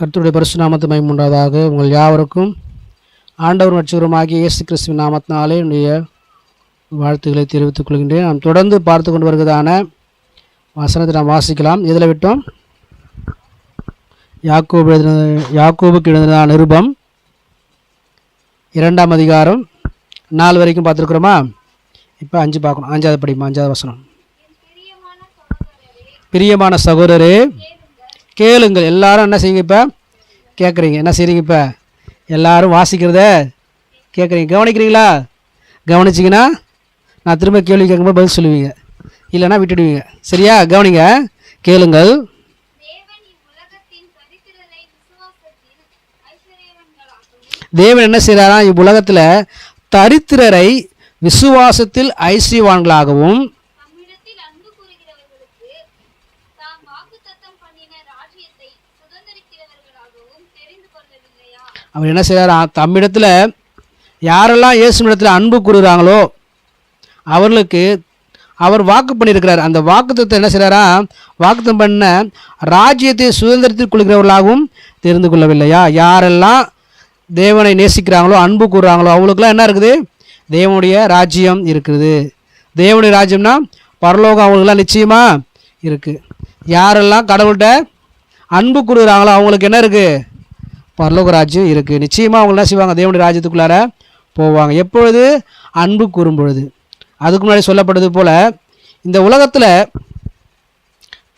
கர்த்தருடைய பரிசு நாமத்து மகிமை உண்டாவதாக. உங்கள் யாவருக்கும் ஆண்டவர் ரட்சகருமாகிய இயேசு கிறிஸ்துவின் நாமத்தினாலே என்னுடைய வாழ்த்துக்களை தெரிவித்துக் கொள்கின்றேன். நாம் தொடர்ந்து பார்த்து கொண்டு வருவதான வசனத்தை நாம் வாசிக்கலாம். இதில் விட்டோம் யாக்கோபுக்கு எழுதின நிருபம் 2ஆம் அதிகாரம் 4 வரைக்கும் பார்த்துருக்குறோமா? இப்போ 5 பார்க்கணும். 5வது படிமா, 5வது வசனம். பிரியமான சகோதரரே கேளுங்கள். எல்லாரும் என்ன செய்யுங்க? இப்போ கேட்குறீங்க. என்ன செய்கிறீங்க? இப்போ எல்லாரும் வாசிக்கிறத கேட்குறீங்க, கவனிக்கிறீங்களா? கவனிச்சிங்கன்னா நான் திரும்ப கேள்வி கேட்கும்போது பதில் சொல்லுவீங்க, இல்லைன்னா விட்டுடுவீங்க. சரியா? கவனிங்க, கேளுங்கள். தேவன் என்ன செய்கிறாரா? இவ்வுலகத்தில் தரித்திரரை விசுவாசத்தில் ஐஸ்வர்யவான்களாகவும் அவர் என்ன செய்கிறாரா? தம்மிடத்தில் யாரெல்லாம் இயேசுவிடத்தில் அன்பு கூறுகிறாங்களோ அவர்களுக்கு அவர் வாக்கு பண்ணியிருக்கிறார். அந்த வாக்குத்தத்தை என்ன செய்கிறாரா? வாக்குத்தம் பண்ண ராஜ்யத்தை சுதந்திரத்தில் கொள்கிறவர்களாகவும் தெரிந்து கொள்ளவில்லையா? யாரெல்லாம் தேவனை நேசிக்கிறாங்களோ அன்பு கூறுறாங்களோ அவங்களுக்குலாம் என்ன இருக்குது? தேவனுடைய ராஜ்யம் இருக்குது. தேவனுடைய ராஜ்யம்னா பரலோகம் அவங்களுக்குலாம் நிச்சயமாக இருக்குது. யாரெல்லாம் கடவுள்கிட்ட அன்பு கூறுகிறாங்களோ அவங்களுக்கு என்ன இருக்குது? பரலோக ராஜ்யம் இருக்குது. நிச்சயமாக அவங்க என்ன செய்வாங்க? தேவனுடைய ராஜ்யத்துக்குள்ளார போவாங்க. எப்பொழுது? அன்பு கூறும் பொழுது. அதுக்கு முன்னாடி சொல்லப்பட்டது போல் இந்த உலகத்தில்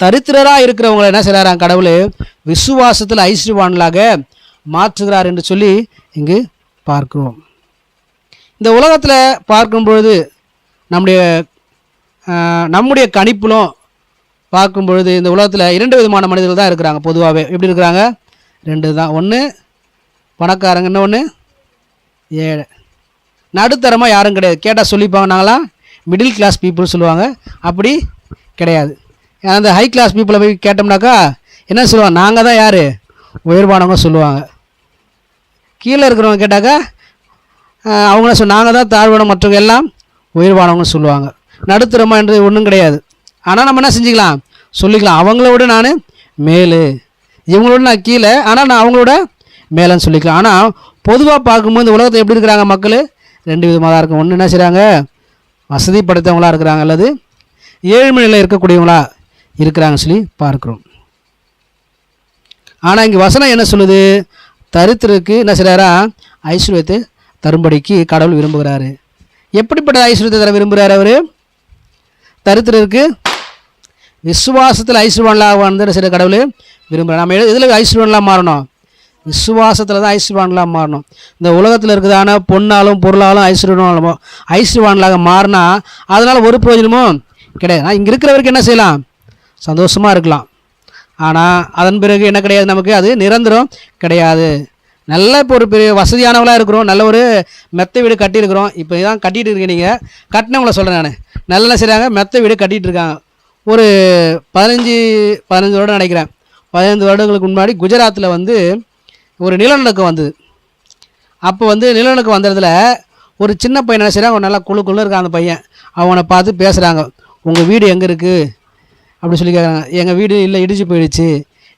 தரித்திரராக இருக்கிறவங்களை என்ன செய்கிறாராம்? கடவுள் விசுவாசத்தில் ஐஸ்வர்யவான்களாக மாற்றுகிறார் என்று சொல்லி இங்கு பார்க்கிறோம். இந்த உலகத்தில் பார்க்கும் பொழுது நம்முடைய கணிப்பிலும் பார்க்கும் பொழுது இந்த உலகத்தில் 2 விதமான மனிதர்கள் தான் இருக்கிறாங்க. பொதுவாகவே எப்படி இருக்கிறாங்க? 2 தான். ஒன்று பணக்காரங்க, இன்னொன்று ஏழை. நடுத்தரமாக யாரும் கிடையாது. கேட்டால் சொல்லிப்பாங்க, நாங்களாம் மிடில் கிளாஸ் பீப்புள் சொல்லுவாங்க. அப்படி கிடையாது. அந்த ஹை கிளாஸ் பீப்புளை போய் கேட்டோம்னாக்கா என்ன சொல்லுவாங்க? நாங்கள் தான் யார்? உயர்வானவங்க சொல்லுவாங்க. கீழே இருக்கிறவங்க கேட்டாக்கா அவங்க நாங்கள் தான் தாழ்வான, மற்றவங்க எல்லாம் உயர்வானவங்க சொல்லுவாங்க. நடுத்தரமாக என்று ஒன்றும் கிடையாது. ஆனால் நம்ம என்ன செஞ்சுக்கலாம்? சொல்லிக்கலாம், அவங்களோட நான் மேலு, இவங்களோட நான் கீழே, ஆனால் நான் அவங்களோட மேலேன்னு சொல்லிக்கலாம். ஆனால் பொதுவாக பார்க்கும்போது இந்த உலகத்தை எப்படி இருக்கிறாங்க மக்கள்? 2 விதமாக தான் இருக்கும். ஒன்று என்ன செய்கிறாங்க? வசதி படைத்தவங்களாக இருக்கிறாங்க, அல்லது ஏழ்மை நிலையில் இருக்கக்கூடியவங்களா இருக்கிறாங்கன்னு சொல்லி பார்க்குறோம். ஆனால் இங்கே வசனம் என்ன சொல்லுது? தரித்திரருக்கு என்ன செய்கிறாரா? ஐஸ்வர்யத்தை தரும்படிக்கு கடவுள் விரும்புகிறாரு. எப்படிப்பட்ட ஐஸ்வர்யத்தை தர விரும்புகிறார் அவர்? தரித்திரருக்கு விசுவாசத்தில் ஐஸ்வர்யவான்களாக வந்து சில கடவுள் விரும்புகிறார். நம்ம இதில் ஐஸ்வர்யவான்களாக மாறணும், விசுவாசத்தில் தான் ஐஸ்வர்யவான்களாக மாறணும். இந்த உலகத்தில் இருக்கிறதான பொண்ணாலும் பொருளாலும் ஐஸ்வர்யவான்களாக மாறினா அதனால் ஒரு பிரயோஜனமும் கிடையாது. ஆனால் இங்கே இருக்கிறவருக்கு என்ன செய்யலாம்? சந்தோஷமாக இருக்கலாம். ஆனால் அதன் பிறகு என்ன கிடையாது? நமக்கு அது நிரந்தரம் கிடையாது. நல்ல இப்போ ஒரு பெரிய வசதியானவங்களாக இருக்கிறோம், நல்ல ஒரு மெத்தை வீடு கட்டியிருக்கிறோம். இப்போ இதான் கட்டிகிட்டு இருக்கீங்க. நீங்கள் கட்டினவங்கள சொல்கிறேன் நான். நல்லா செய்கிறாங்க, மெத்தை வீடு கட்டிகிட்டு இருக்காங்க. ஒரு 15 வருடம் நினைக்கிறேன், 15 வருடங்களுக்கு முன்னாடி குஜராத்தில் வந்து ஒரு நிலநடுக்கம் வந்தது. அப்போ வந்து நிலநடுக்கம் வந்ததில் ஒரு சின்ன பையன் என்ன செய்கிறாங்க? நல்லா குழுக்குள்ளே இருக்கான் அந்த பையன். அவனை பார்த்து பேசுகிறாங்க, உங்கள் வீடு எங்கே இருக்குது அப்படி சொல்லி கேட்குறாங்க. எங்கள் வீடு இல்லை, இடிச்சு போயிடுச்சு.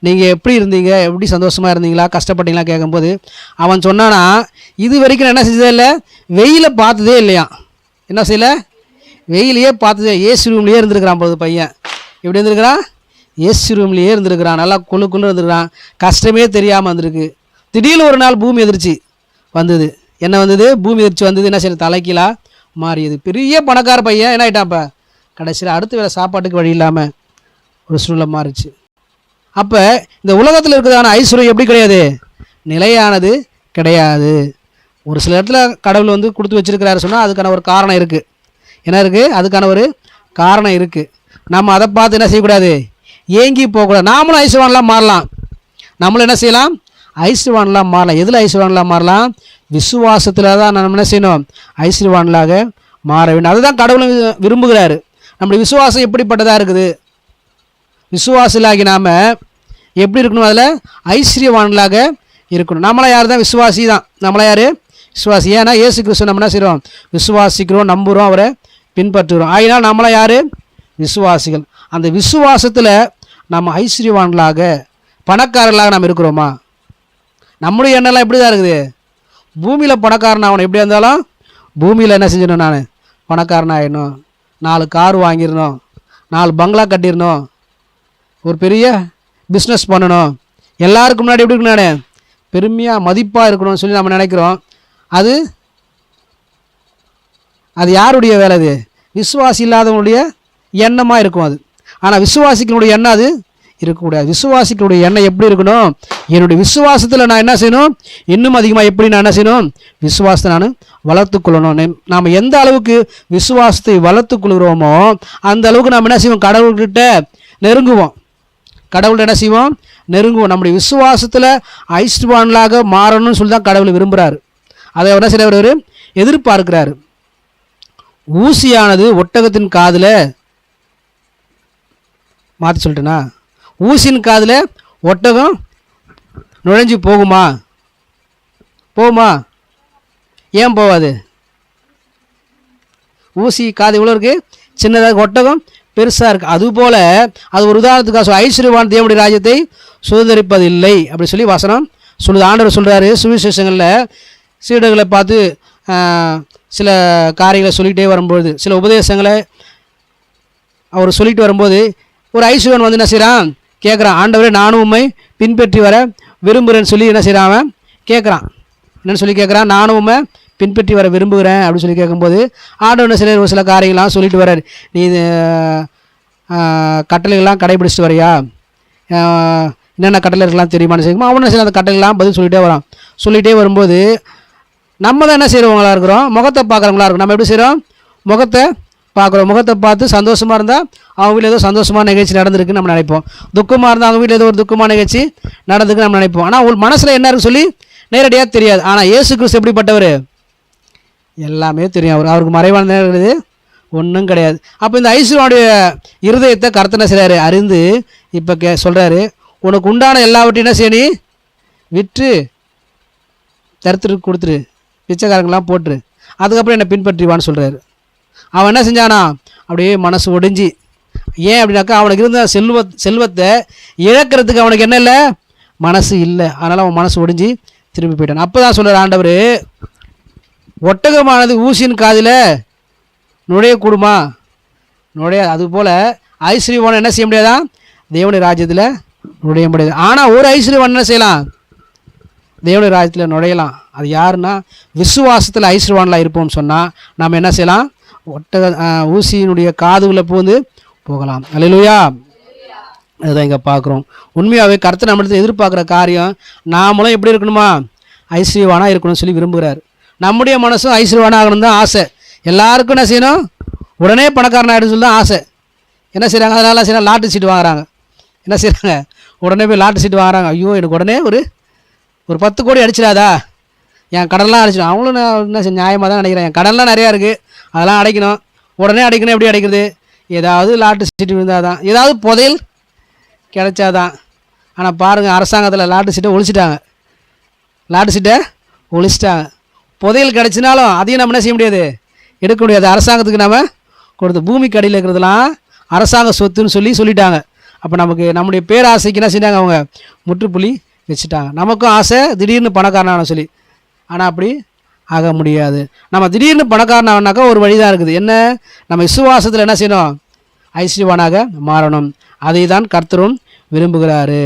நீங்கள் எப்படி இருந்தீங்க? எப்படி சந்தோஷமாக இருந்தீங்களா, கஷ்டப்பட்டீங்களா கேட்கும்போது அவன் சொன்னானா, இது வரைக்கும் என்ன செஞ்சதே இல்லை, வெயிலை பார்த்ததே இல்லையா. என்ன செய்யலை? வெயிலையே பார்த்ததே. ஏசி ரூம்லேயே இருந்திருக்கிறான் போது பையன். எப்படி இருந்திருக்கிறான்? ஏசி ரூம்லேயே இருந்திருக்கிறான். நல்லா குழு இருந்திருக்கிறான். கஷ்டமே தெரியாமல் வந்திருக்கு. திடீர்னு ஒரு நாள் பூமி எதிர்ச்சி வந்தது. என்ன வந்தது? பூமி எதிர்ச்சி வந்தது. என்ன செய்ய? தலைக்கீழா மாறியது. பெரிய பணக்கார பையன் என்ன ஆகிட்டான்ப்ப? கடைசியில் அடுத்து வேறு சாப்பாட்டுக்கு வழி இல்லாமல் ஒரு சூழ்நிலை மாறிச்சு. அப்போ இந்த உலகத்தில் இருக்கிறதான ஐஸ்வர்யம் எப்படி கிடையாது? நிலையானது கிடையாது. ஒரு சில இடத்துல கடவுள் வந்து கொடுத்து வச்சிருக்கிறாரு சொன்னால் அதுக்கான ஒரு காரணம் இருக்குது. என்ன இருக்குது? அதுக்கான ஒரு காரணம் இருக்குது. நம்ம அதை பார்த்து என்ன செய்யக்கூடாது? ஏங்கி போகக்கூடாது. நாமளும் ஐஸ்வர்யவான்லாம் மாறலாம். நம்மளும் என்ன செய்யலாம்? ஐஸ்வர்யவான்லாம் மாறலாம். எதில் ஐஸ்வர்யவான்லாம் மாறலாம்? விசுவாசத்தில் தான் நம்ம என்ன செய்யணும்? ஐஸ்வர்யவான்களாக மாற வேண்டும். அதுதான் கடவுளும் விரும்புகிறாரு. நம்முடைய விசுவாசம் எப்படிப்பட்டதாக இருக்குது? விசுவாசிலாகி நாம் எப்படி இருக்கணும்? அதில் ஐஸ்வர்யவான்களாக இருக்கணும். நம்மளை யார் தான்? விசுவாசி தான். நம்மளை யார்? விசுவாசி. ஏன்னா இயேசு கிறிஸ்து நம்ம என்ன செய்கிறோம்? விசுவாசிக்கிறோம், நம்புகிறோம், அவரை பின்பற்றுகிறோம். ஆகினால் நம்மளை யார்? விசுவாசிகள். அந்த விசுவாசத்தில் நம்ம ஐஸ்வர்யவான்களாக பணக்காரர்களாக நாம் இருக்கிறோமா? நம்முடைய எண்ணெல்லாம் எப்படி தான் இருக்குது? பூமியில் பணக்காரன் ஆகணும், எப்படியா இருந்தாலும் பூமியில் என்ன செஞ்சிடணும், நான் பணக்காரன் ஆகிடணும், 4 கார் வாங்கிடணும், 4 பங்களா கட்டிடணும், ஒரு பெரிய பிஸ்னஸ் பண்ணணும், எல்லாருக்கும் முன்னாடி எப்படி இருக்கணும், நான் பெருமையாக மதிப்பாக இருக்கணும்னு சொல்லி நம்ம நினைக்கிறோம். அது அது யாருடைய வேலை? அது விசுவாசி இல்லாதவங்களுடைய எண்ணமாக இருக்கும் அது. ஆனால் விசுவாசிகளுடைய எண்ணம் அது இருக்கக்கூடாது. விசுவாசிகளுடைய எண்ணம் எப்படி இருக்கணும்? என்னுடைய விசுவாசத்தில் நான் என்ன செய்யணும், இன்னும் அதிகமாக எப்படி நான் என்ன செய்யணும், விசுவாசத்தை நான் வளர்த்து கொள்ளணும். நாம் எந்த அளவுக்கு விசுவாசத்தை வளர்த்து கொள்கிறோமோ அந்த அளவுக்கு நாம் என்ன செய்வோம், கடவுள்கிட்ட நெருங்குவோம். கடவுள்கிட்ட என்ன செய்வோம், நெருங்குவோம். நம்முடைய விசுவாசத்தில் ஐஸ்வர்யவான்களாக மாறணும்னு சொல்லி தான் கடவுள் விரும்புகிறார். அதை என்ன செய்யறவர் எதிர்பார்க்கிறார். ஊசியானது ஒட்டகத்தின் காதில் மாற்றி சொல்லிட்டேனா, ஊசியின் காதில் ஒட்டகம் நுழைஞ்சு போகுமா? போகுமா? ஏன் போகாது? ஊசி காது இவ்வளோ இருக்குது, சின்னதாக, ஒட்டகம் பெருசாக இருக்குது. அதுபோல் அது ஒரு உதாரணத்துக்காக ஐஸ்வர்யவான் தேவனுடைய ராஜ்யத்தை சுதந்திரிப்பதில்லை அப்படி சொல்லி வசனம் சொல்லுது. ஆண்டவர் சொல்கிறாரு சுவிசேஷங்களில் சீடர்களை பார்த்து சில காரியங்களை சொல்லிகிட்டே வரும்போது, சில உபதேசங்களை அவர் சொல்லிட்டு வரும்போது, ஒரு ஐஸ்வர்யன் வந்து என்ன செய்கிறான், கேட்குறான், ஆண்டவரே நானும் உண்மை பின்பற்றி வர விரும்புகிறேன்னு சொல்லி என்ன செய்கிறான், அவன் கேட்குறான். என்னென்னு சொல்லி கேட்குறான், நானும் உண்மை பின்பற்றி வர விரும்புகிறேன் அப்படின்னு சொல்லி கேட்கும்போது ஆண்டவர் ஒரு சில காரியங்கள்லாம் சொல்லிட்டு வர்றார். நீ கட்டளைகள்லாம் கடைபிடிச்சிட்டு வரையா, என்னென்ன கட்டளை இருக்கலாம் தெரியுமான்னு செய்யுமா, அவனை சில அந்த கட்டளைலாம் பதில் சொல்லிகிட்டே வரான். சொல்லிகிட்டே வரும்போது நம்ம தான் என்ன செய்கிறவங்களா இருக்கிறோம், முகத்தை பார்க்குறவங்களா இருக்கும். நம்ம எப்படி செய்கிறோம், முகத்தை பார்க்குறோம். முகத்தை பார்த்து சந்தோஷமாக இருந்தால் அவங்க வீட்டில் ஏதோ சந்தோஷமான நிகழ்ச்சி நடந்திருக்குன்னு நம்ம நினைப்போம். துக்கமாக இருந்தால் அவங்க வீட்டில் ஏதோ ஒரு துக்கமான நிகழ்ச்சி நடந்துக்குன்னு நம்ம நினைப்போம். ஆனால் உங்கள் மனசில் என்ன இருக்குன்னு சொல்லி நேரடியாக தெரியாது. ஆனால் இயேசு கிறிஸ்து எப்படிப்பட்டவர், எல்லாமே தெரியும். அவருக்கு மறைவான இருக்குது ஒன்றும் கிடையாது. அப்போ இந்த ஐஸ்வர்யனுடைய இருதயத்தை கர்த்தர் என்ன செய்கிறாரு, அறிந்து இப்போ சொல்கிறாரு, உனக்கு உண்டான எல்லாவற்றையும் என்ன செய்ய, நீ விற்று தருத்துட்டு கொடுத்துரு, பிச்சைக்காரங்களாம் போட்டுரு, அதுக்கப்புறம் என்னை பின்பற்றிவான்னு சொல்கிறாரு. அவன் என்ன செஞ்சானா, அப்படியே மனசு ஒடிஞ்சு. ஏன் அப்படின்னாக்கா அவனுக்கு இருந்த செல்வத்தை இழக்கிறதுக்கு அவனுக்கு என்ன இல்லை, மனசு இல்லை. அதனால் அவன் மனசு ஒடிஞ்சு திரும்பி போயிட்டான். அப்போ தான் சொல்கிறார் ஆண்டவர், ஒட்டகமானது ஊசியின் காதில் நுழையக்கூடுமா, நுழையாது. அதுபோல் ஐஸ்வர்யவான் என்ன செய்ய முடியாதான், தேவனுடைய ராஜ்யத்தில் நுழைய முடியாது. ஆனால் ஒரு ஐஸ்வர்யவான் என்ன செய்யலாம், தேவனுடைய ராஜ்யத்தில் நுழையலாம். அது யாருன்னா விசுவாசத்தில் ஐஸ்வர்யவான்லாம் இருப்போம்னு சொன்னால் நாம் என்ன செய்யலாம், ஊசியினுடைய காதுகளை பூந்து போகலாம். அல்லேலூயா. அதுதான் இங்கே பார்க்குறோம். உண்மையாகவே கர்த்தர் நம்மளுக்கு எதிர்பார்க்குற காரியம், நாமளும் எப்படி இருக்கணுமா, ஐஸ்வர்யவானாக இருக்கணும்னு சொல்லி விரும்புகிறார். நம்முடைய மனசும் ஐஸ்வர்யவானாக ஆகணும் தான் ஆசை. எல்லாருக்கும் என்ன செய்யணும், உடனே பணக்காரன் ஆகிடும் சொல்லி தான் ஆசை. என்ன செய்கிறாங்க, அதனால செய்யணும், லாட்டு சீட்டு வாங்குறாங்க. என்ன செய்கிறாங்க, உடனே போய் லாட்டு சீட்டு வாங்குறாங்க. ஐயோ எனக்கு உடனே ஒரு 10 கோடி அடிச்சிடாதா, என் கடன்லாம் அடிச்சிடும். அவங்களும் என்ன நியாயமாக தான் நினைக்கிறேன், என் கடன்லாம் நிறையா இருக்குது, அதெல்லாம் அடைக்கணும், உடனே அடைக்கணும். எப்படி அடைக்கிறது, ஏதாவது லாட்டு சீட்டு விழுந்தால் தான், ஏதாவது புதையல் கிடைச்சாதான். ஆனால் பாருங்கள், அரசாங்கத்தில் லாட்டு சீட்டை ஒழிச்சிட்டாங்க, லாட்டு சீட்டை ஒழிச்சிட்டாங்க. புதையல் கிடச்சினாலும் அதையும் நம்ம என்ன செய்ய முடியாது, எடுக்க முடியாது. அரசாங்கத்துக்கு நம்ம கொடுத்து பூமிக்கு அடியில் இருக்கிறதுலாம் அரசாங்க சொத்துன்னு சொல்லிட்டாங்க. அப்போ நமக்கு நம்முடைய பேராசைக்கு என்ன செஞ்சாங்க, அவங்க முற்றுப்புள்ளி வச்சுட்டாங்க. நமக்கும் ஆசை திடீர்னு பணக்காரனான சொல்லி, ஆனால் அப்படி ஆக முடியாது. நம்ம திடீர்னு பணக்காரனாகனாக்கா ஒரு வழி தான் இருக்குது. என்ன, நம்ம விசுவாசத்தில் என்ன செய்யணும், ஐஸ்வர்யவானாக மாறணும். அதை தான் கர்த்தரும் விரும்புகிறாரு.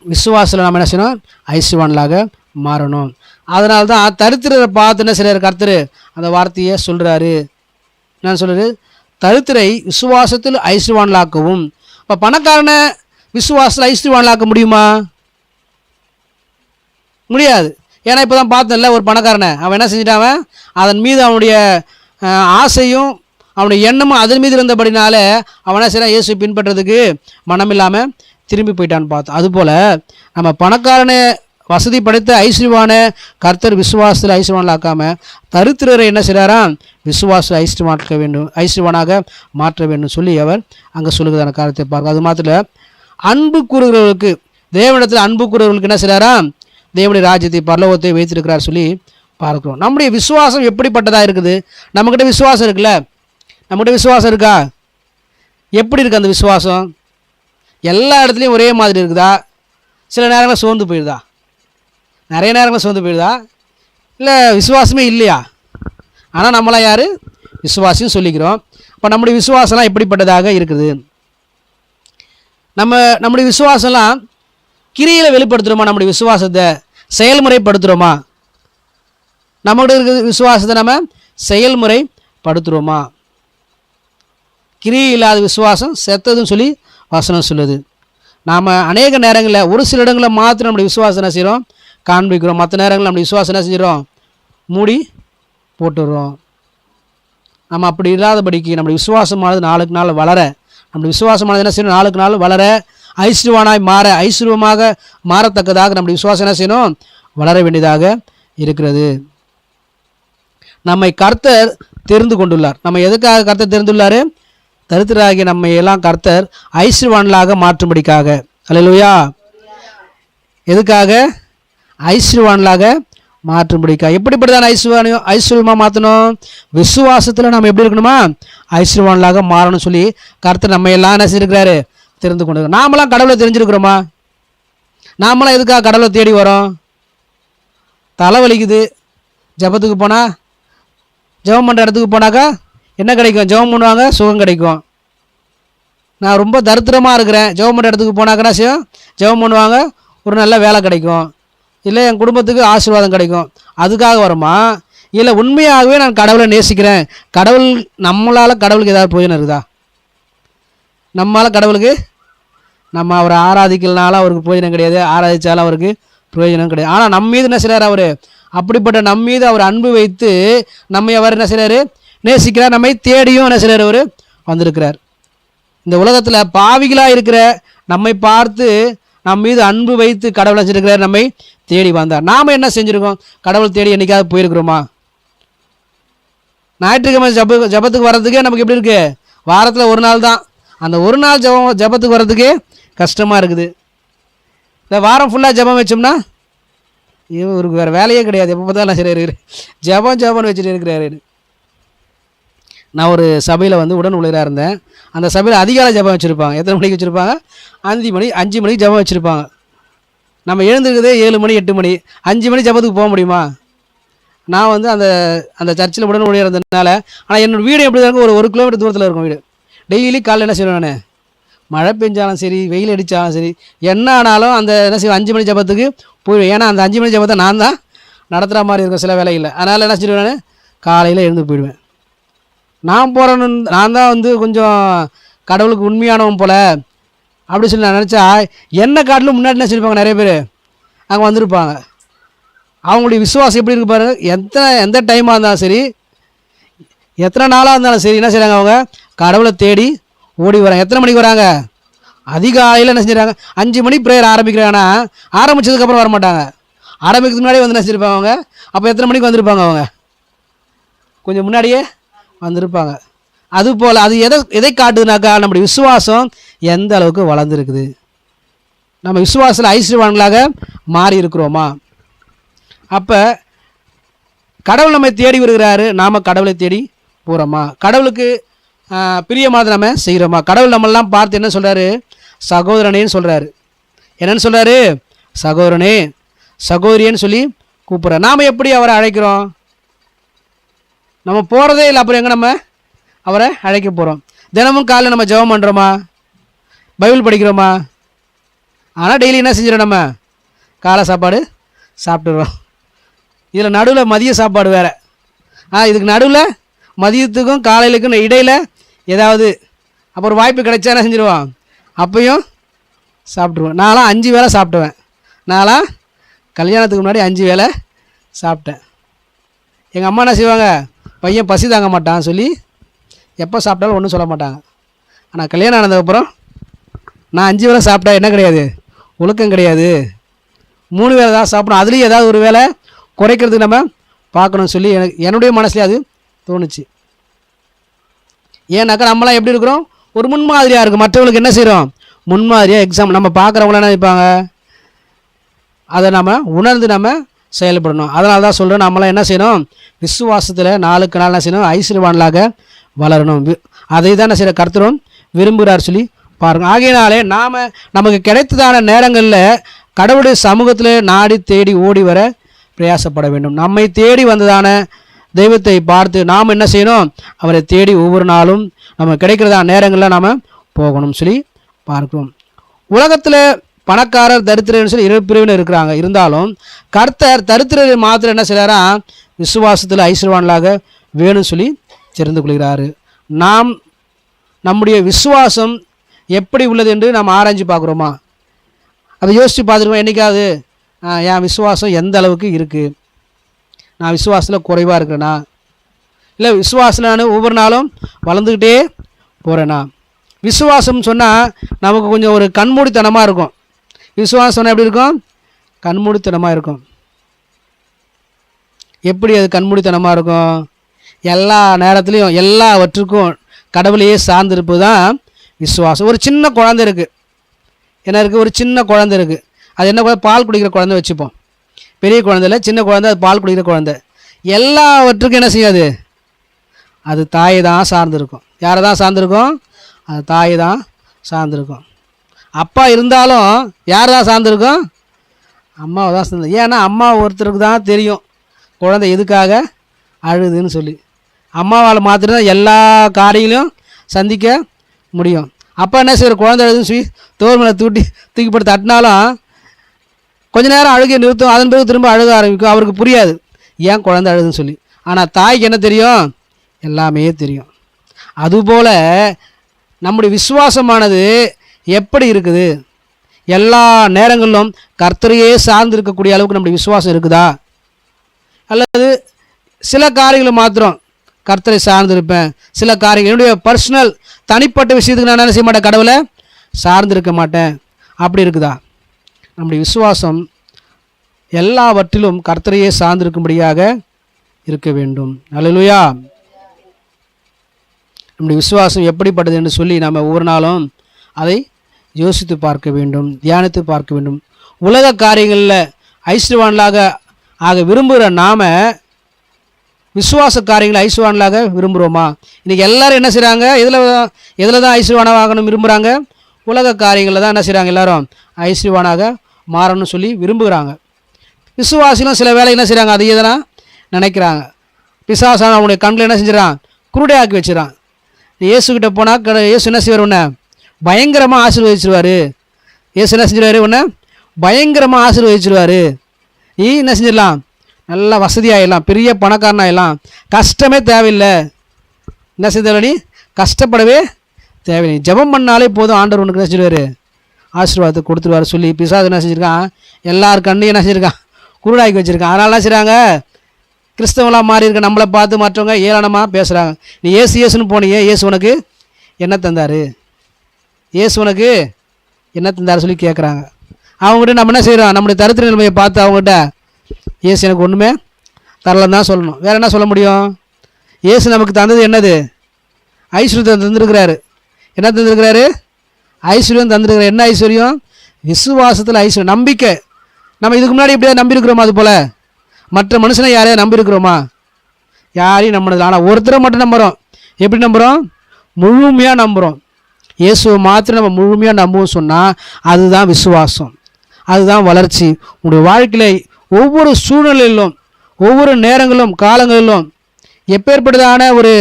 விசுவாசத்தில் நம்ம என்ன செய்யணும், ஐஸ்வர்யவான்களாக மாறணும். அதனால தான் தரித்திரரை பார்த்து என்ன செய்கிறார் கர்த்தர், அந்த வார்த்தையை சொல்கிறாரு. என்னன்னு சொல்கிறாரு, தரித்திரை விசுவாசத்தில் ஐஸ்வர்யவான்களாக்கவும். இப்போ பணக்காரனை விசுவாசத்தில் ஐஸ்வர்யவான்களாக்க முடியுமா, முடியாது. ஏன்னா இப்போ தான் பார்த்தோம்ல, ஒரு பணக்காரனை அவன் என்ன செஞ்சிட்டான், அதன் மீது அவனுடைய ஆசையும் அவனுடைய எண்ணமும் அதன் மீது இருந்தபடினால அவன் என்ன செய்யறான், இயேசு பின்பற்றதுக்கு மனம் இல்லாமல் திரும்பி போயிட்டான்னு பார்த்தோம். அதுபோல் நம்ம பணக்காரனை வசதி படைத்த ஐஸ்வர்யவான கர்த்தர் விசுவாசத்தில் ஐஸ்வர்யவான்களாக்காமல் தரித்திரரை என்ன செய்கிறாராம், விசுவாசத்தில் ஐஸ்வர்யமாக்க வேண்டும், ஐஸ்வர்யவானாக மாற்ற வேண்டும் சொல்லி அவர் அங்கே சொல்லுகிறதான காரியத்தை பார்க்க. அது மாத்திரம் அன்பு கூறுகிறவர்களுக்கு, தேவனிடத்தில் அன்பு கூறுகிறவர்களுக்கு என்ன செய்கிறாராம், தேவனுடைய ராஜ்யத்தை பரலோகத்தை வைத்திருக்கிறார் சொல்லி பார்க்கிறோம். நம்முடைய விசுவாசம் எப்படிப்பட்டதாக இருக்குது, நம்மக்கிட்ட விசுவாசம் இருக்குல்ல, நம்மகிட்ட விசுவாசம் இருக்கா, எப்படி இருக்குது அந்த விசுவாசம், எல்லா இடத்துலையும் ஒரே மாதிரி இருக்குதா, சில நேரங்களில் சோர்ந்து போயிடுதா? நிறைய நேரங்களில் சோர்ந்து போயிடுதா? இல்லை விசுவாசமே இல்லையா? ஆனால் நம்மளாம் யார்? விசுவாசியும் சொல்லிக்கிறோம். இப்போ நம்முடைய விசுவாசம்லாம் எப்படிப்பட்டதாக இருக்குது? நம்முடைய விசுவாசம்லாம் கிரியில் வெளிப்படுத்துகிறோமா? நம்முடைய விசுவாசத்தை செயல்முறைப்படுத்துகிறோமா? நம்மகிட்ட இருக்கிற விசுவாசத்தை நம்ம செயல்முறைப்படுத்துகிறோமா? கிரியை இல்லாத விசுவாசம் செத்ததுன்னு சொல்லி வசனம் சொல்லுது. நாம் அநேக நேரங்களில் ஒரு சில இடங்களில் மாத்திரம் நம்முடைய விசுவாசம் என்ன செய்கிறோம்? காண்பிக்கிறோம். மற்ற நேரங்களில் நம்முடைய விசுவாசம் என்ன செஞ்சிடும்? மூடி போட்டுடுறோம். நம்ம அப்படி இல்லாதபடிக்கு நம்முடைய விசுவாசமானது நாளுக்கு நாள் வளர, நம்முடைய விசுவாசமானது என்ன செய்யணும்? நாளுக்கு நாள் வளர, ஐஸ்வர்யவானாய் மாற, ஐஸ்வர்யமாக மாறத்தக்கதாக நம்முடைய விசுவாசம் என்ன செய்யணும்? வளர வேண்டியதாக இருக்கிறது. நம்மை கர்த்தர் தெரிந்து கொண்டுள்ளார். நம்ம எதுக்காக கர்த்தர் தெரிந்துள்ளார்? தரித்திரராகிய நம்மை எல்லாம் கர்த்தர் ஐஸ்வர்யவான்களாக மாற்றும்படிக்காக. அல்லேலூயா. எதுக்காக? ஐஸ்வர்யவான்களாக மாற்றும்படிக்காக. எப்படிப்பட்டதான் ஐஸ்வர்யமாக மாற்றணும்? விசுவாசத்தில் நம்ம எப்படி இருக்கணுமா? ஐஸ்வர்யவான்களாக மாறணும்னு சொல்லி கர்த்தர் நம்ம எல்லாம் என்ன செஞ்சிருக்கிறாரு? தெரிந்து கொண்டு. நாமெல்லாம் கடவுளை தெரிஞ்சிருக்கிறோமா? நாமெல்லாம் எதுக்காக கடவுளை தேடி வரோம்? தலைவலிக்குது, ஜபத்துக்கு போனால், ஜெபம் பண்ணுற இடத்துக்கு போனாக்கா என்ன கிடைக்கும்? ஜெபம் பண்ணுவாங்க, சுகம் கிடைக்கும். நான் ரொம்ப தரித்திரமாக இருக்கிறேன், ஜெபம் பண்ணுற இடத்துக்கு போனாக்கா செய்யும், ஜெபம் பண்ணுவாங்க, ஒரு நல்ல வேலை கிடைக்கும், இல்லை என் குடும்பத்துக்கு ஆசீர்வாதம் கிடைக்கும். அதுக்காக வருமா? இல்லை உண்மையாகவே நான் கடவுளை நேசிக்கிறேன், கடவுள் நம்மளால் கடவுளுக்கு ஏதாவது பிரயோஜனம் இருக்குதா? நம்மளால் கடவுளுக்கு நம்ம அவரை ஆராதிக்கலனால அவருக்கு பிரயோஜனம் கிடையாது, ஆராதித்தாலும் அவருக்கு பிரயோஜனம் கிடையாது. ஆனால் நம்ம மீது என்ன செய்கிறார்? அவர் அப்படிப்பட்ட நம்ம மீது அவர் அன்பு வைத்து நம்மை அவர் என்ன செய்கிறார்? நேசிக்கிறார். நம்மை தேடியும் என்ன செய்கிறார்? அவர் வந்திருக்கிறார். இந்த உலகத்தில் பாவிகளாக இருக்கிற நம்மை பார்த்து நம் மீது அன்பு வைத்து கடவுளை செஞ்சிருக்கிறார், நம்மை தேடி வந்தார். நாம் என்ன செஞ்சுருக்கோம்? கடவுள் தேடி என்றைக்காவது போயிருக்கிறோமா? ஞாயிற்றுக்கிழமை ஜபத்துக்கு வர்றதுக்கே நமக்கு எப்படி இருக்குது? வாரத்தில் ஒரு நாள் தான். அந்த ஒரு நாள் ஜபத்துக்கு வர்றதுக்கே கஷ்டமாக இருக்குது. இந்த வாரம் ஃபுல்லாக ஜபம் வச்சோம்னா இவருக்கு வேறு வேலையே கிடையாது, எப்போ பார்த்தாலும் சரி இருக்கிறேன், ஜபம்னு வச்சுட்டு இருக்கிறாரு. நான் ஒரு சபையில் உடன் ஊழியராக இருந்தேன். அந்த சபையில் அதிகாலை ஜபம் வச்சுருப்பாங்க. எத்தனை மணிக்கு வச்சுருப்பாங்க? 5 மணிக்கு ஜபம் வச்சுருப்பாங்க. நம்ம எழுந்துருக்குதே 7 மணி 8 மணி, 5 மணி ஜபத்துக்கு போக முடியுமா? நான் அந்த அந்த சர்ச்சில் உடன் ஊழியர் இருந்ததுனால, ஆனால் என்னோடய வீடு எப்படி இருக்கும்? ஒரு 1 கிலோமீட்டர் தூரத்தில் இருக்கும் வீடு. டெய்லி காலையில் என்ன செய்வேன் நான்? மழை பெஞ்சாலும் சரி, வெயில் அடித்தாலும் சரி, என்ன ஆனாலும் அந்த என்ன செய்வேன்? 5 மணி ஜபத்துக்கு போயிடுவேன். ஏன்னா அந்த 5 மணி ஜபத்தை நான் தான் நடத்துகிற மாதிரி இருக்கும் சில வேலையில். அதனால் என்ன செய்வேன்? நான் காலையில் எழுந்து போயிடுவேன். நான் போகிறேன்னு நான் தான் கொஞ்சம் கடவுளுக்கு உண்மையானவன் போல் அப்படி சொல்லி நான் நினச்சா, என்ன காட்டிலும் முன்னாடி என்ன சொல்லியிருப்பாங்க, நிறைய பேர் அங்கே வந்திருப்பாங்க. அவங்களுடைய விசுவாசம் எப்படி இருக்கு பாருங்க. எந்த டைமாக இருந்தாலும் சரி, எத்தனை நாளாக இருந்தாலும் சரி, என்ன செய்கிறாங்க? அவங்க கடவுளை தேடி ஓடி வராங்க. எத்தனை மணிக்கு வராங்க? அதிகாலையில் என்ன செஞ்சுறாங்க? 5 மணி ப்ரேயர் ஆரம்பிக்கிறாங்கன்னா ஆரம்பித்ததுக்கப்புறம் வரமாட்டாங்க, ஆரம்பிக்கிறதுக்கு முன்னாடியே என்ன செஞ்சுருப்பாங்க அவங்க. அப்போ எத்தனை மணிக்கு வந்திருப்பாங்க? அவங்க கொஞ்சம் முன்னாடியே வந்திருப்பாங்க. அதுபோல் அது எதை காட்டுதுனாக்கா, நம்முடைய விசுவாசம் எந்த அளவுக்கு வளர்ந்துருக்குது, நம்ம விசுவாசத்தில் ஐஸ்வர்யவான்களாக மாறி இருக்கிறோமா? அப்போ கடவுள் நம்மை தேடி வருகிறாரு, நாம் கடவுளை தேடி போகிறோமா? கடவுளுக்கு பிரியமானதை நம்ம செய்கிறோமா? கடவுள் நம்மெல்லாம் பார்த்து என்ன சொல்கிறாரு? சகோதரனேன்னு சொல்கிறாரு. என்னன்னு சொல்கிறாரு? சகோதரனே, சகோதரியன்னு சொல்லி கூப்பிட்றாரு. நாம் எப்படி அவரை அழைக்கிறோம்? நம்ம போகிறதே இல்லை, அப்புறம் எங்கே நம்ம அவரை அழைக்க போகிறோம்? தினமும் காலையில் நம்ம ஜெபம் பண்ணுறோமா? பைபிள் படிக்கிறோமா? ஆனால் டெய்லி என்ன செஞ்சிடறோம்? நம்ம காலை சாப்பாடு சாப்பிட்டுடுறோம். இதில் நடுவில் மதிய சாப்பாடு வேறு. இதுக்கு நடுவில் மதியத்துக்கும் காலையிலுக்கும் இடையில் ஏதாவது அப்புறம் வாய்ப்பு கிடைச்சா என்ன செஞ்சிடுவோம்? அப்பையும் சாப்பிட்ருவோம். நான்லாம் 5 வேளை சாப்பிட்டுவேன். நான்லாம் கல்யாணத்துக்கு முன்னாடி 5 வேளை சாப்பிட்டேன். எங்கள் அம்மா என்ன செய்வாங்க? பையன் பசி தாங்க மாட்டான்னு சொல்லி எப்போ சாப்பிட்டாலும் ஒன்றும் சொல்ல மாட்டாங்க. ஆனால் கல்யாணம் ஆனதுக்கப்புறம் நான் 5 வேளை சாப்பிட்டா என்ன கிடையாது? ஒழுக்கம் கிடையாது. 3 வேளை தான் சாப்பிடணும். அதுலேயும் ஏதாவது ஒரு வேளை குறைக்கிறதுக்கு நம்ம பார்க்கணும்னு சொல்லி என்னுடைய மனசுலேயே அது தோணுச்சு. ஏன்னாக்கா நம்மளாம் எப்படி இருக்கிறோம்? ஒரு முன்மாதிரியாக இருக்கும். மற்றவங்களுக்கு என்ன செய்கிறோம்? முன்மாதிரியாக எக்ஸாம் நம்ம பார்க்குறவங்களாம் என்ன நினைப்பாங்க? அதை நம்ம உணர்ந்து நம்ம செயல்படணும். அதனால தான் சொல்கிறோம், நம்மளாம் என்ன செய்யணும்? விசுவாசத்தில் நாளுக்கு நாள் என்ன செய்யணும்? ஐஸ்வர்யவான்களாக வளரணும். அதை தான் என்ன செய்கிற கர்த்தரும் விரும்புகிறார் சொல்லி பாருங்கள். ஆகையினாலே நமக்கு கிடைத்ததான நேரங்களில் கடவுளுடைய சமூகத்தில் நாடி தேடி ஓடி வர பிரயாசப்பட வேண்டும். நம்மை தேடி வந்ததான தெய்வத்தை பார்த்து நாம் என்ன செய்யணும்? அவரை தேடி ஒவ்வொரு நாளும் நம்ம கிடைக்கிறதா நேரங்களில் நாம் போகணும்னு சொல்லி பார்க்கிறோம். உலகத்தில் பணக்காரர் தரித்திரன்னு சொல்லி 2 பிரிவினர் இருக்கிறாங்க. இருந்தாலும் கர்த்தர் தரித்திரரை மாத்திரம் என்ன செய்கிறாரா? விசுவாசத்தில் ஐஸ்வர்யவான்களாக வேணும்னு சொல்லி தெரிந்து கொள்கிறாரு. நாம் நம்முடைய விசுவாசம் எப்படி உள்ளது என்று நாம் ஆராய்ச்சி பார்க்குறோமா? அதை யோசித்து பார்த்துருக்கோம். என்றைக்காவது என் விசுவாசம் எந்த அளவுக்கு இருக்குது, நான் விசுவாசத்தில் குறைவாக இருக்கிறேனா, இல்லை விசுவாசத்தில் நான் ஒவ்வொரு நாளும் வளர்ந்துக்கிட்டே போகிறேனா? விசுவாசம் சொன்னால் நமக்கு கொஞ்சம் ஒரு கண்மூடித்தனமாக இருக்கும். விசுவாசம் சொன்னால் எப்படி இருக்கும்? கண்மூடித்தனமாக இருக்கும். எப்படி அது கண்மூடித்தனமாக இருக்கும்? எல்லா நேரத்துலையும் எல்லாவற்றுக்கும் கடவுளையே சார்ந்திருப்பது தான் விசுவாசம். ஒரு சின்ன குழந்தை இருக்குது, என்ன இருக்குது? ஒரு சின்ன குழந்தை இருக்குது. அது என்ன குழந்தை? பால் குடிக்கிற குழந்தை வச்சுப்போம். பெரிய குழந்தைல சின்ன குழந்தை, அது பால் குடிக்கிற குழந்தை. எல்லாவற்றுக்கும் என்ன செய்யாது? அது தாயை தான் சார்ந்திருக்கும். யாரை தான் சார்ந்திருக்கும்? அது தாயை தான் சார்ந்திருக்கும். அப்பா இருந்தாலும் யார் தான் சார்ந்திருக்கும்? அம்மாவை தான் சார்ந்து. ஏன்னா அம்மா ஒருத்தருக்கு தான் தெரியும் குழந்தை எதுக்காக அழுதுன்னு சொல்லி. அம்மாவால் மாத்திரம் எல்லா காரியங்களையும் சந்திக்க முடியும். அப்பா என்ன செய்கிற? குழந்தை அழுதுன்னு சொல்லி தோல் மேலே தூக்கி போட்டு தட்டினாலும் கொஞ்ச நேரம் அழுகை நிறுத்தும், அதன் பிறகு திரும்ப அழுக ஆரம்பிக்கும். அவருக்கு புரியாது ஏன் குழந்தை அழுதுன்னு சொல்லி. ஆனால் தாய்க்கு என்ன தெரியும்? எல்லாமே தெரியும். அதுபோல் நம்முடைய விசுவாசமானது எப்படி இருக்குது? எல்லா நேரங்களிலும் கர்த்தரையே சார்ந்து இருக்கக்கூடிய அளவுக்கு நம்முடைய விசுவாசம் இருக்குதா? அல்லது சில காரியங்களை மாத்திரம் கர்த்தரை சார்ந்திருப்பேன், சில காரியங்கள் என்னுடைய பர்சனல் தனிப்பட்ட விஷயத்துக்கு நான் என்ன செய்ய மாட்டேன்? கடவுளை சார்ந்திருக்க மாட்டேன், அப்படி இருக்குதா? நம்முடைய விசுவாசம் எல்லாவற்றிலும் கர்த்தரையே சார்ந்திருக்கும்படியாக இருக்க வேண்டும். அல்லேலூயா. நம்முடைய விசுவாசம் எப்படிப்பட்டது என்று சொல்லி நாம் ஒவ்வொரு நாளும் அதை யோசித்து பார்க்க வேண்டும், தியானித்து பார்க்க வேண்டும். உலக காரியங்களில் ஐஸ்வர்யவான்களாக ஆக விரும்புகிற நாம் விசுவாச காரியங்களை ஐஸ்வர்யவான்களாக விரும்புகிறோமா? இன்றைக்கி எல்லோரும் என்ன செய்கிறாங்க? எதில் தான் ஐஸ்வர்யவானாக ஆகணும் விரும்புகிறாங்க? உலக காரியங்களில் தான் என்ன செய்கிறாங்க? எல்லோரும் ஐஸ்வர்யவானாக மாறணும்னு சொல்லி விரும்புகிறாங்க. விசுவாசிகளும் சில வேலை என்ன செய்கிறாங்க? அதையே தான் நினைக்கிறாங்க. பிசாசான அவனுடைய கண்களை என்ன செஞ்சிடறான்? குருடையாக்கி வச்சிடறான். நீ இயேசுக்கிட்ட போனால் இயேசு என்ன செய்வார்? உன்னை பயங்கரமாக ஆசீர்வதிச்சிருவார். இயேசு என்ன செஞ்சிருவார்? உன்னை பயங்கரமாக ஆசீர்வதிச்சிருவார். நீ என்ன செஞ்சிடலாம்? நல்லா வசதியாகிடலாம், பெரிய பணக்காரனாகிடலாம், கஷ்டமே தேவையில்லை. என்ன செய்ய? நீ கஷ்டப்படவே தேவையில்லை, ஜெபம் பண்ணாலே போதும், ஆண்டவர் உனக்கு என்ன செஞ்சிருவார்? ஆசீர்வாதத்தை கொடுத்துருவார் சொல்லி பிசாசு என்ன செஞ்சுருக்கான்? எல்லார் கண்ணையும் என்ன செஞ்சுருக்கான்? குருடாக்கி வச்சுருக்கான். அதனால என்ன செய்கிறாங்க? கிறிஸ்தவங்களாக மாறி இருக்க நம்மளை பார்த்து மற்றவங்க ஏளனமாக பேசுகிறாங்க. நீ ஏசுன்னு போனீங்க, இயேசு உனக்கு என்ன தந்தார்? இயேசு உனக்கு என்ன தந்தார் சொல்லி கேட்குறாங்க. அவங்ககிட்ட நம்ம என்ன செய்கிறோம்? நம்முடைய தரித்திர நிலைமையை பார்த்து அவங்ககிட்ட இயேசு எனக்கு ஒன்றுமே தரலன்னு தான் சொல்லணும். வேறு என்ன சொல்ல முடியும்? இயேசு நமக்கு தந்தது என்னது? ஐஸ்வர்யத்தை தந்துருக்கிறாரு. என்ன தந்துருக்கிறாரு? ஐஸ்வர்யம் தந்துருக்கிறார். என்ன ஐஸ்வர்யம்? விசுவாசத்தில் ஐஸ்வர்யம், நம்பிக்கை. நம்ம இதுக்கு முன்னாடி எப்படியா நம்பியிருக்கிறோமா? அது போல் மற்ற மனுஷனை யாரையா நம்பியிருக்கிறோமா? யாரையும் நம்பினது. ஆனால் ஒருத்தரை மட்டும் நம்புகிறோம். எப்படி நம்புகிறோம்? முழுமையாக நம்புகிறோம். இயேசுவை மாத்திரம் நம்ம முழுமையாக நம்புவோம் சொன்னால் அதுதான் விசுவாசம், அதுதான் வளர்ச்சி. உங்களுடைய வாழ்க்கையில் ஒவ்வொரு சூழ்நிலையிலும், ஒவ்வொரு நேரங்களிலும், காலங்களிலும் எப்பேற்பட்டதான ஒரு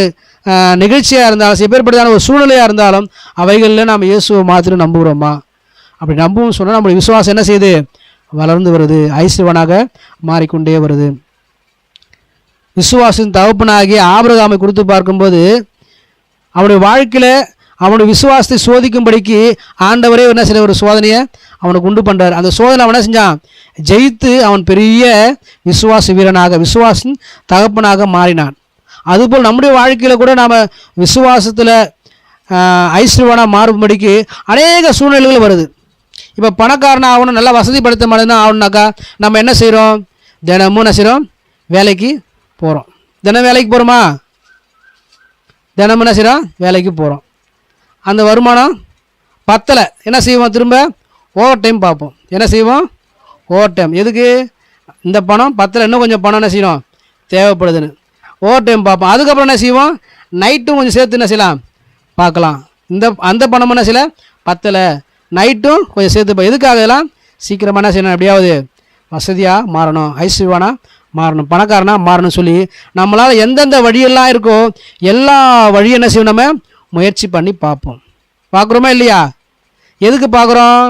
நிகழ்ச்சியாக இருந்தாலும், எப்பேற்பட்டதான ஒரு சூழ்நிலையாக இருந்தாலும் அவைகளில் நாம் இயேசுவை மாத்திரம் நம்புகிறோமா? அப்படி நம்புவோம் சொன்னால் நம்முடைய விசுவாசம் என்ன செய்யுது? வளர்ந்து வருது, ஐஸ்வர்யவானாக மாறிக்கொண்டே வருது. விசுவாசத்தின் தகப்பனாகிய ஆபிரகாமை குறித்து பார்க்கும்போது அவனுடைய வாழ்க்கையில் அவனுடைய விசுவாசத்தை சோதிக்கும்படிக்கு ஆண்டவரே என்ன செய்ய ஒரு சோதனையை அவனுக்கு உண்டு பண்ணுறார். அந்த சோதனை அவன் என்ன செஞ்சான்? ஜெயித்து அவன் பெரிய விசுவாச வீரனாக, விசுவாசின் தகப்பனாக மாறினான். அதுபோல் நம்முடைய வாழ்க்கையில் கூட நாம் விசுவாசத்தில் ஐஸ்வர்யவானாக மாறும்படிக்கு அநேக சூழ்நிலைகள் வருது. இப்போ பணக்காரனாக ஆகணும், நல்லா வசதிப்படுத்த மாதிரி ஆகணுனாக்கா நம்ம என்ன செய்கிறோம்? தினமும் என்ன செய்கிறோம்? வேலைக்கு போகிறோம். தினம் வேலைக்கு போகிறோமா? தினமும் என்ன செய்கிறோம்? வேலைக்கு போகிறோம். அந்த வருமானம் பத்தலை, என்ன செய்வோம்? திரும்ப ஓவர் டைம் பார்ப்போம். என்ன செய்வோம்? Over time. எதுக்கு? இந்த பணம் பத்தலை, இன்னும் கொஞ்சம் பணம் என்ன செய்யணும்? தேவைப்படுதுன்னு ஓவர் டைம் பார்ப்போம். அதுக்கப்புறம் என்ன செய்வோம்? நைட்டும் கொஞ்சம் சேர்த்து என்ன செய்யலாம்? பார்க்கலாம். அந்த பணம் என்ன செய்யலை? பத்தலை, நைட்டும் கொஞ்சம் சேர்த்து. எதுக்காக? இதெல்லாம் சீக்கிரமாக என்ன செய்யணும், எப்படியாவது வசதியாக மாறணும், ஐஸ்வர்யவானா மாறணும், பணக்காரனா மாறணும் சொல்லி நம்மளால் எந்தெந்த வழியெல்லாம் இருக்கோ எல்லா வழியும் என்ன செய்யணும், நம்ம முயற்சி பண்ணி பார்ப்போம். பார்க்குறோமா இல்லையா? எதுக்கு பார்க்குறோம்?